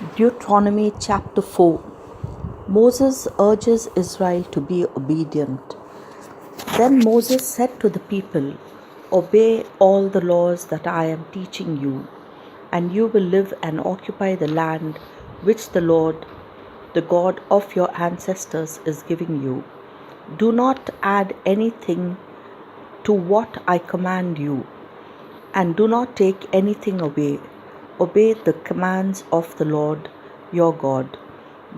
Deuteronomy chapter 4. Moses urges Israel to be obedient. Then Moses said to the people, "Obey all the laws that I am teaching you, and you will live and occupy the land which the Lord, the God of your ancestors, is giving you. Do not add anything to what I command you, and do not take anything away. Obey the commands of the Lord your God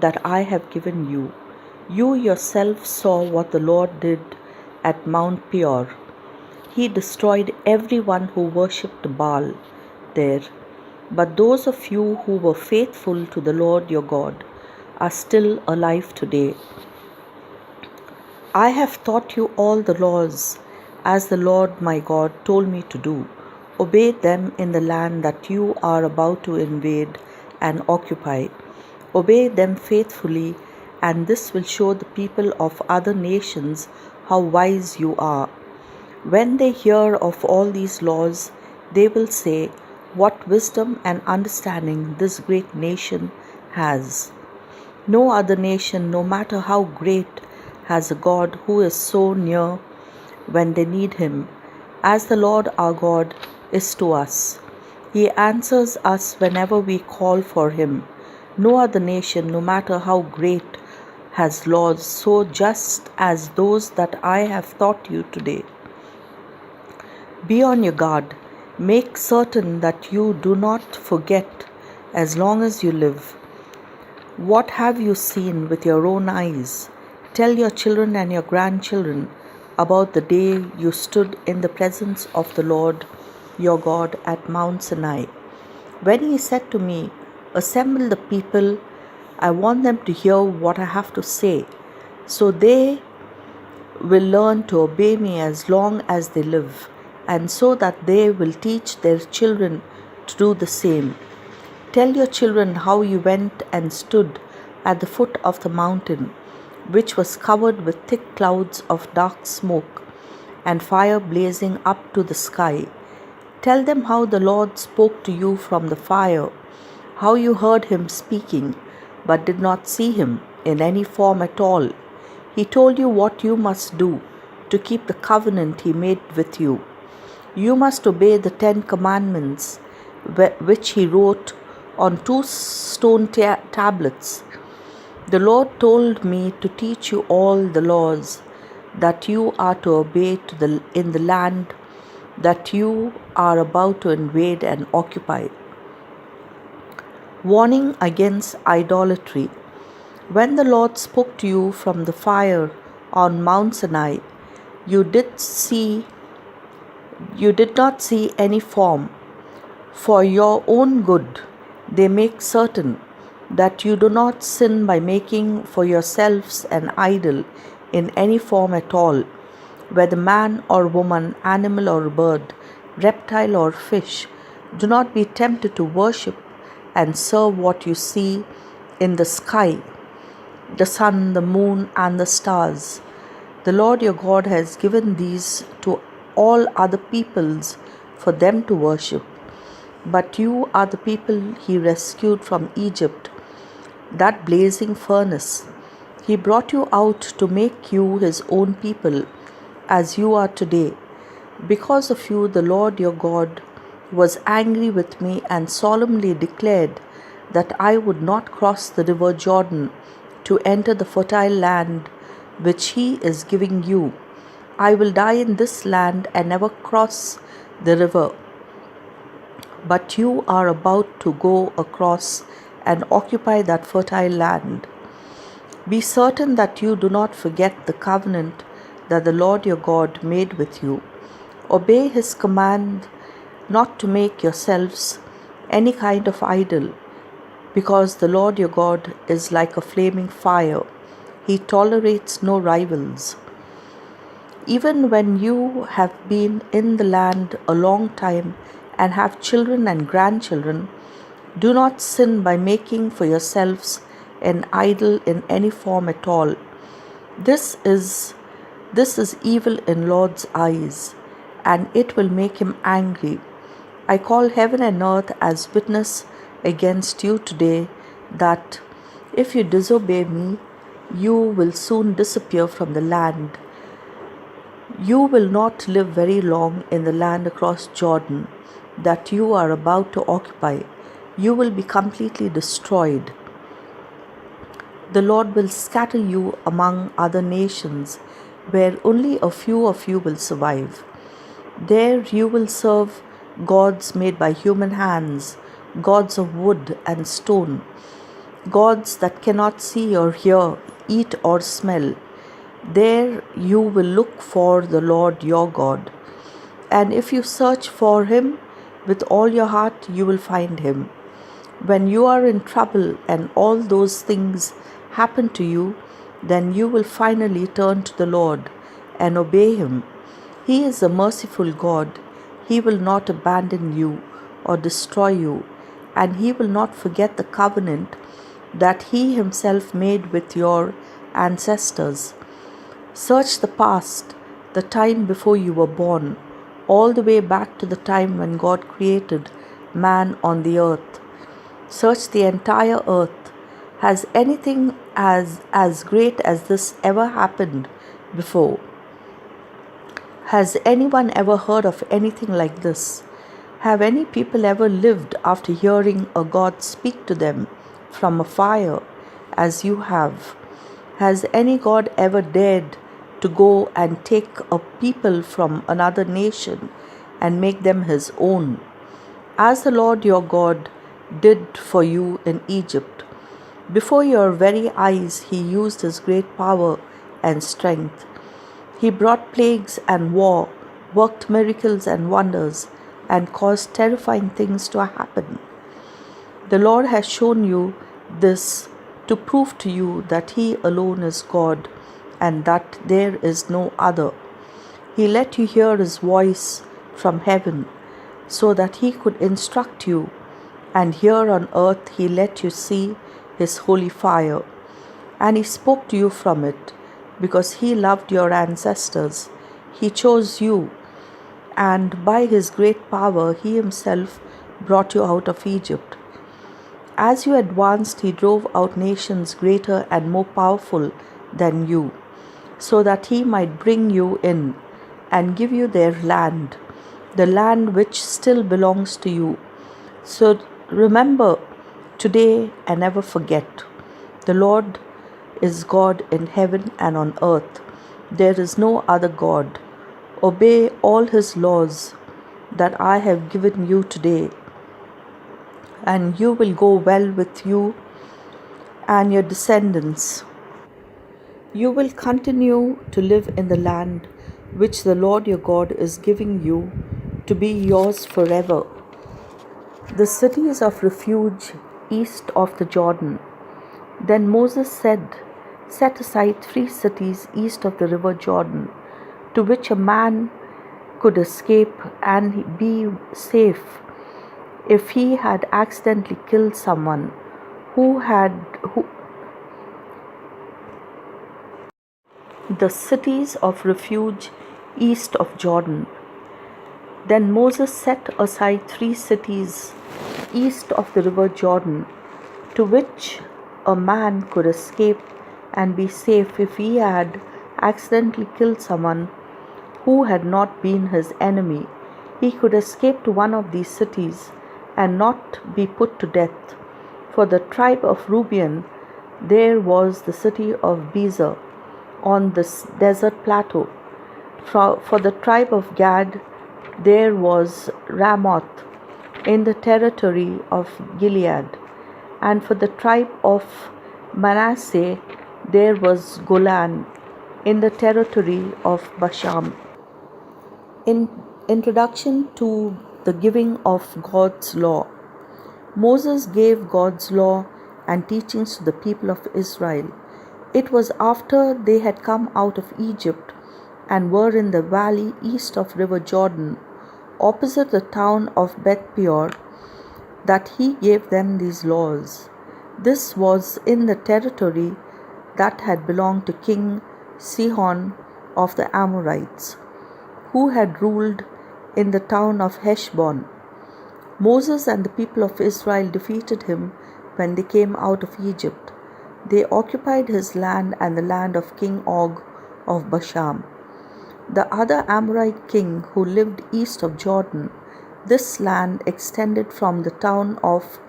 that I have given you. You yourself saw what the Lord did at Mount Peor. He destroyed everyone who worshipped Baal there. But those of you who were faithful to the Lord your God are still alive today. I have taught you all the laws, as the Lord my God told me to do. Obey them in the land that you are about to invade and occupy. Obey them faithfully, and this will show the people of other nations how wise you are. When they hear of all these laws, they will say, 'What wisdom and understanding this great nation has!' No other nation, no matter how great, has a God who is so near when they need Him, as the Lord our God is to us. He answers us whenever we call for Him. No other nation, no matter how great, has laws so just as those that I have taught you today. Be on your guard. Make certain that you do not forget as long as you live. What have you seen with your own eyes? Tell your children and your grandchildren about the day you stood in the presence of the Lord your God at Mount Sinai. When He said to me, 'Assemble the people,' I want them to hear what I have to say, so they will learn to obey me as long as they live, and so that they will teach their children to do the same. Tell your children how you went and stood at the foot of the mountain, which was covered with thick clouds of dark smoke and fire blazing up to the sky. Tell them how the Lord spoke to you from the fire, how you heard Him speaking, but did not see Him in any form at all. He told you what you must do to keep the covenant He made with you. You must obey the 10 Commandments, which He wrote on 2 stone tablets. The Lord told me to teach you all the laws that you are to obey in the land that you are about to invade and occupy. Warning against idolatry. When the Lord spoke to you from the fire on Mount Sinai, you did not see any form. For your own good, they make certain that you do not sin by making for yourselves an idol in any form at all, whether man or woman, animal or bird, reptile or fish. Do not be tempted to worship and serve what you see in the sky, the sun, the moon, and the stars. The Lord your God has given these to all other peoples for them to worship. But you are the people He rescued from Egypt, that blazing furnace. He brought you out to make you His own people, as you are today. Because of you, the Lord your God was angry with me and solemnly declared that I would not cross the river Jordan to enter the fertile land which He is giving you. I will die in this land and never cross the river. But you are about to go across and occupy that fertile land. Be certain that you do not forget the covenant that the Lord your God made with you. Obey His command not to make yourselves any kind of idol, because the Lord your God is like a flaming fire. He tolerates no rivals. Even when you have been in the land a long time and have children and grandchildren, do not sin by making for yourselves an idol in any form at all. This is evil in Lord's eyes, and it will make Him angry. I call heaven and earth as witness against you today that if you disobey me, you will soon disappear from the land. You will not live very long in the land across Jordan that you are about to occupy. You will be completely destroyed. The Lord will scatter you among other nations where only a few of you will survive. There you will serve gods made by human hands, gods of wood and stone, gods that cannot see or hear, eat or smell. There you will look for the Lord your God. And if you search for him with all your heart, you will find him. When you are in trouble and all those things happen to you, then you will finally turn to the Lord and obey him. He is a merciful God. He will not abandon you or destroy you, and he will not forget the covenant that he himself made with your ancestors. Search the past, the time before you were born, all the way back to the time when God created man on the earth. Search the entire earth. Has anything as great as this ever happened before? Has anyone ever heard of anything like this? Have any people ever lived after hearing a God speak to them from a fire as you have? Has any God ever dared to go and take a people from another nation and make them his own, as the Lord your God did for you in Egypt? Before your very eyes he used his great power and strength. He brought plagues and war, worked miracles and wonders, and caused terrifying things to happen. The Lord has shown you this to prove to you that he alone is God and that there is no other. He let you hear his voice from heaven so that he could instruct you, and here on earth he let you see his holy fire. And he spoke to you from it because he loved your ancestors. He chose you, and by his great power he himself brought you out of Egypt. As you advanced, he drove out nations greater and more powerful than you, so that he might bring you in and give you their land, the land which still belongs to you. So remember today and never forget. The Lord is God in heaven and on earth. There is no other God. Obey all his laws that I have given you today, and you will go well with you and your descendants. You will continue to live in the land which the Lord your God is giving you to be yours forever. The cities of refuge east of the Jordan. Then Moses said, set aside 3 cities east of the river Jordan, to which a man could escape and be safe if he had accidentally killed someone who the cities of refuge east of Jordan. Then Moses set aside 3 cities east of the river Jordan, to which a man could escape and be safe if he had accidentally killed someone who had not been his enemy. He could escape to one of these cities and not be put to death. For the tribe of Reuben, there was the city of Bezer on the desert plateau. For the tribe of Gad, there was Ramoth in the territory of Gilead. And for the tribe of Manasseh, there was Golan in the territory of Bashan. In introduction to the giving of God's law. Moses gave God's law and teachings to the people of Israel. It was after they had come out of Egypt and were in the valley east of river Jordan, opposite the town of Beth Peor, that he gave them these laws. This was in the territory that had belonged to King Sihon of the Amorites, who had ruled in the town of Heshbon. Moses and the people of Israel defeated him when they came out of Egypt. They occupied his land and the land of King Og of Bashan, the other Amorite king who lived east of Jordan. This land extended from the town of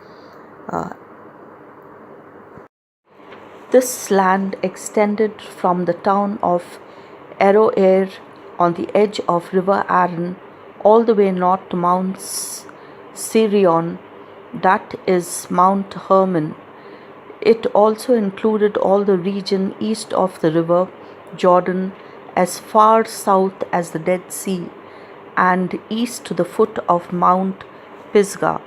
Aroer on the edge of River Arnon all the way north to Mount Sirion, that is Mount Hermon. It also included all the region east of the river Jordan as far south as the Dead Sea and east to the foot of Mount Pisgah.